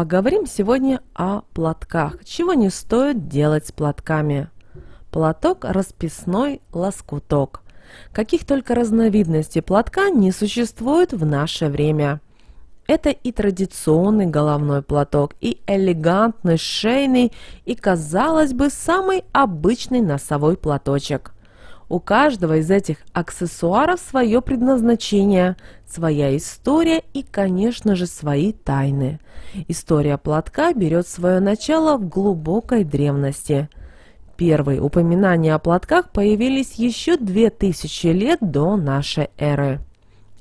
Поговорим сегодня о платках. Чего не стоит делать с платками? Платок расписной лоскуток. Каких только разновидностей платка не существует в наше время. Это и традиционный головной платок, и элегантный шейный, и, казалось бы, самый обычный носовой платочек. У каждого из этих аксессуаров свое предназначение, своя история и, конечно же, свои тайны. История платка берет свое начало в глубокой древности. Первые упоминания о платках появились еще 2000 лет до нашей эры.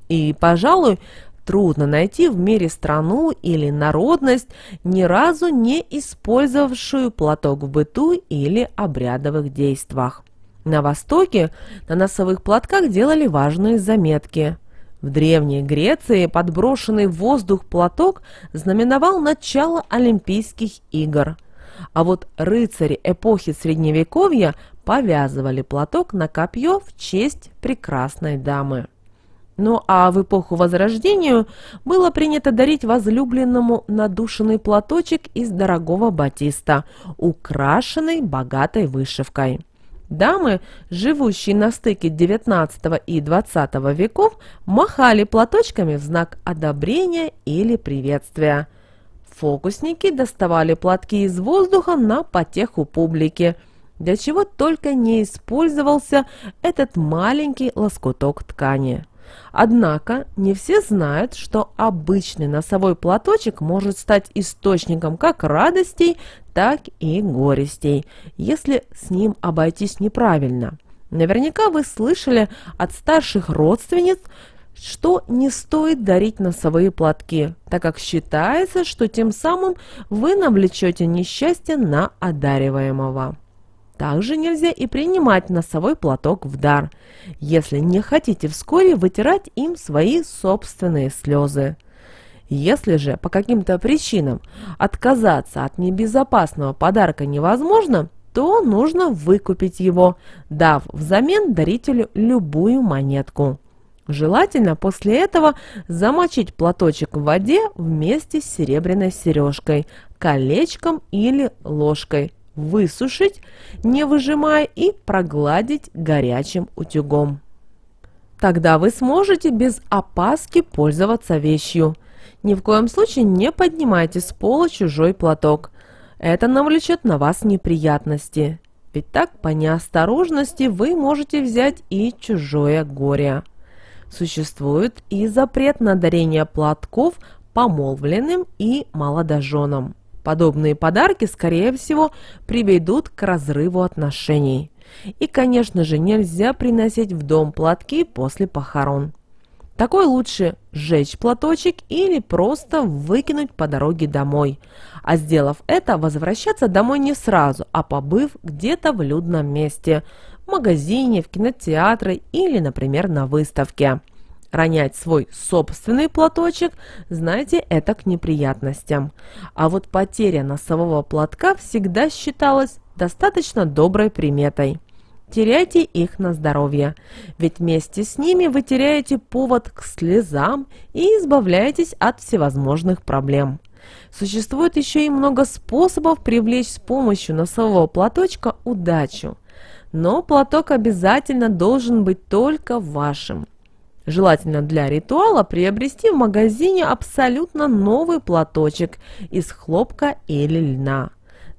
И, пожалуй, трудно найти в мире страну или народность, ни разу не использовавшую платок в быту или обрядовых действиях. На Востоке на носовых платках делали важные заметки. В Древней Греции подброшенный в воздух платок знаменовал начало Олимпийских игр. А вот рыцари эпохи Средневековья повязывали платок на копье в честь прекрасной дамы. Ну а в эпоху Возрождения было принято дарить возлюбленному надушенный платочек из дорогого батиста, украшенный богатой вышивкой. Дамы, живущие на стыке XIX и XX веков, махали платочками в знак одобрения или приветствия. Фокусники доставали платки из воздуха на потеху публики, для чего только не использовался этот маленький лоскуток ткани. Однако не все знают, что обычный носовой платочек может стать источником как радостей, так и горестей, если с ним обойтись неправильно. Наверняка вы слышали от старших родственниц, что не стоит дарить носовые платки, так как считается, что тем самым вы навлечете несчастье на одариваемого. Также нельзя и принимать носовой платок в дар, если не хотите вскоре вытирать им свои собственные слезы. Если же по каким-то причинам отказаться от небезопасного подарка невозможно, то нужно выкупить его, дав взамен дарителю любую монетку. Желательно после этого замочить платочек в воде вместе с серебряной сережкой, колечком или ложкой, высушить, не выжимая, и прогладить горячим утюгом. Тогда вы сможете без опаски пользоваться вещью. Ни в коем случае не поднимайте с пола чужой платок. Это навлечет на вас неприятности. Ведь так по неосторожности вы можете взять и чужое горе. Существует и запрет на дарение платков помолвленным и молодоженам. Подобные подарки, скорее всего, приведут к разрыву отношений. И, конечно же, нельзя приносить в дом платки после похорон. Такой лучше сжечь платочек или просто выкинуть по дороге домой. А сделав это, возвращаться домой не сразу, а побыв где-то в людном месте, в магазине, в кинотеатре или, например, на выставке. Ронять свой собственный платочек, знаете, это к неприятностям. А вот потеря носового платка всегда считалась достаточно доброй приметой. Теряйте их на здоровье, ведь вместе с ними вы теряете повод к слезам и избавляетесь от всевозможных проблем. Существует еще и много способов привлечь с помощью носового платочка удачу. Но платок обязательно должен быть только вашим. Желательно для ритуала приобрести в магазине абсолютно новый платочек из хлопка или льна.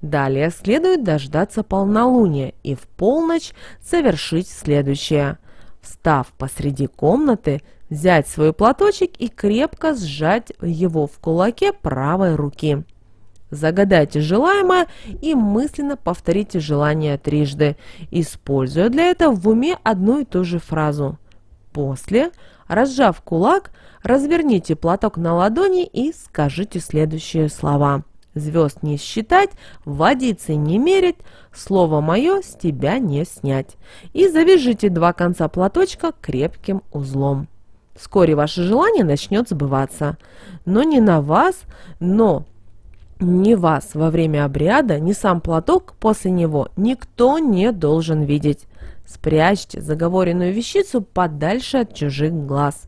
Далее следует дождаться полнолуния и в полночь совершить следующее. Встав посреди комнаты, взять свой платочек и крепко сжать его в кулаке правой руки. Загадайте желаемое и мысленно повторите желание трижды, используя для этого в уме одну и ту же фразу. После, разжав кулак, разверните платок на ладони и скажите следующие слова. Звезд не считать, водицы не мерить, слово мое с тебя не снять. И завяжите два конца платочка крепким узлом. Вскоре ваше желание начнет сбываться. Но не на вас, но ни вас во время обряда, ни сам платок после него никто не должен видеть. Спрячьте заговоренную вещицу подальше от чужих глаз.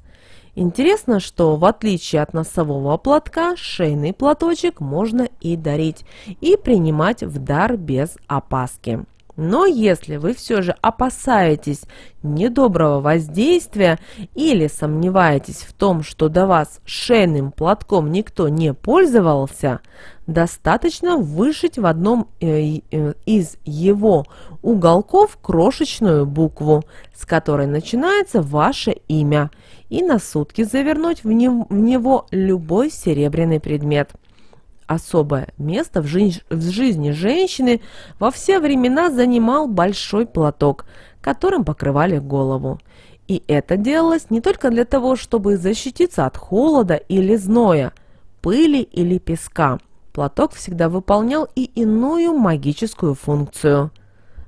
Интересно, что в отличие от носового платка, шейный платочек можно и дарить, и принимать в дар без опаски. Но если вы все же опасаетесь недоброго воздействия или сомневаетесь в том, что до вас шейным платком никто не пользовался, достаточно вышить в одном из его уголков крошечную букву, с которой начинается ваше имя, и на сутки завернуть в него любой серебряный предмет. Особое место в жизни женщины во все времена занимал большой платок, которым покрывали голову. И это делалось не только для того, чтобы защититься от холода или зноя, пыли или песка. Платок всегда выполнял и иную магическую функцию.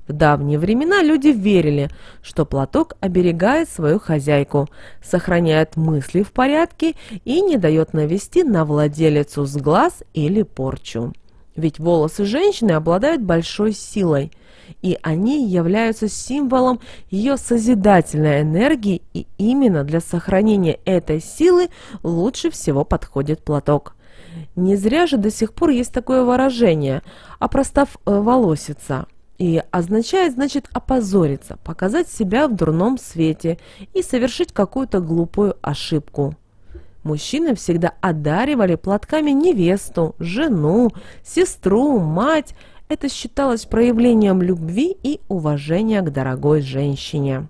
В давние времена люди верили, что платок оберегает свою хозяйку, сохраняет мысли в порядке и не дает навести на владелицу сглаз или порчу. Ведь волосы женщины обладают большой силой, и они являются символом ее созидательной энергии, и именно для сохранения этой силы лучше всего подходит платок. Не зря же до сих пор есть такое выражение «опростоволоситься». И означает, значит, опозориться, показать себя в дурном свете и совершить какую-то глупую ошибку. Мужчины всегда одаривали платками невесту, жену, сестру, мать. Это считалось проявлением любви и уважения к дорогой женщине.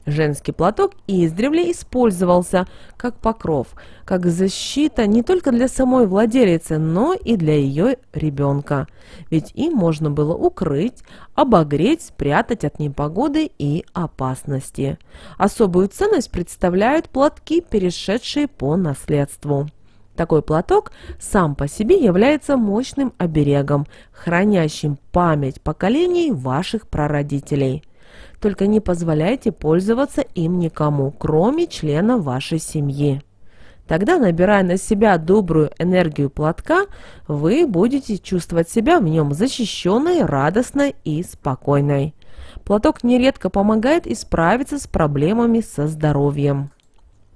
Женский платок издревле использовался как покров, как защита не только для самой владелицы, но и для ее ребенка. Ведь им можно было укрыть, обогреть, спрятать от непогоды и опасности. Особую ценность представляют платки, перешедшие по наследству. Такой платок сам по себе является мощным оберегом, хранящим память поколений ваших прародителей. Только не позволяйте пользоваться им никому, кроме членов вашей семьи. Тогда, набирая на себя добрую энергию платка, вы будете чувствовать себя в нем защищенной, радостной и спокойной. Платок нередко помогает исправиться с проблемами со здоровьем.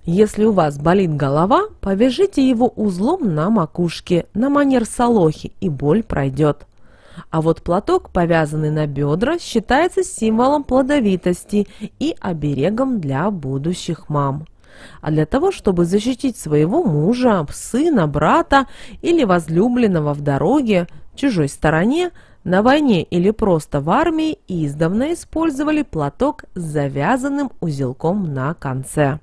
Если у вас болит голова, повяжите его узлом на макушке, на манер солохи, и боль пройдет. А вот платок, повязанный на бедра, считается символом плодовитости и оберегом для будущих мам. А для того, чтобы защитить своего мужа, сына, брата или возлюбленного в дороге, в чужой стороне, на войне или просто в армии, издавна использовали платок с завязанным узелком на конце.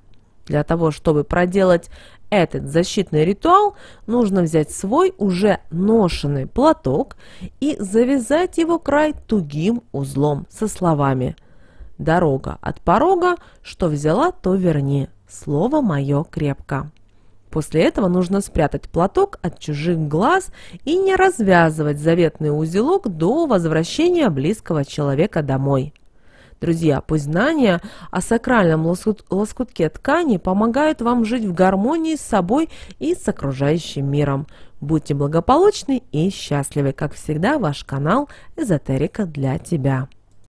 Для того, чтобы проделать этот защитный ритуал, нужно взять свой уже ношенный платок и завязать его край тугим узлом со словами «Дорога от порога, что взяла, то верни, слово мое крепко». После этого нужно спрятать платок от чужих глаз и не развязывать заветный узелок до возвращения близкого человека домой. Друзья, пусть знания о сакральном лоскутке ткани помогают вам жить в гармонии с собой и с окружающим миром. Будьте благополучны и счастливы, как всегда, ваш канал «Эзотерика для тебя».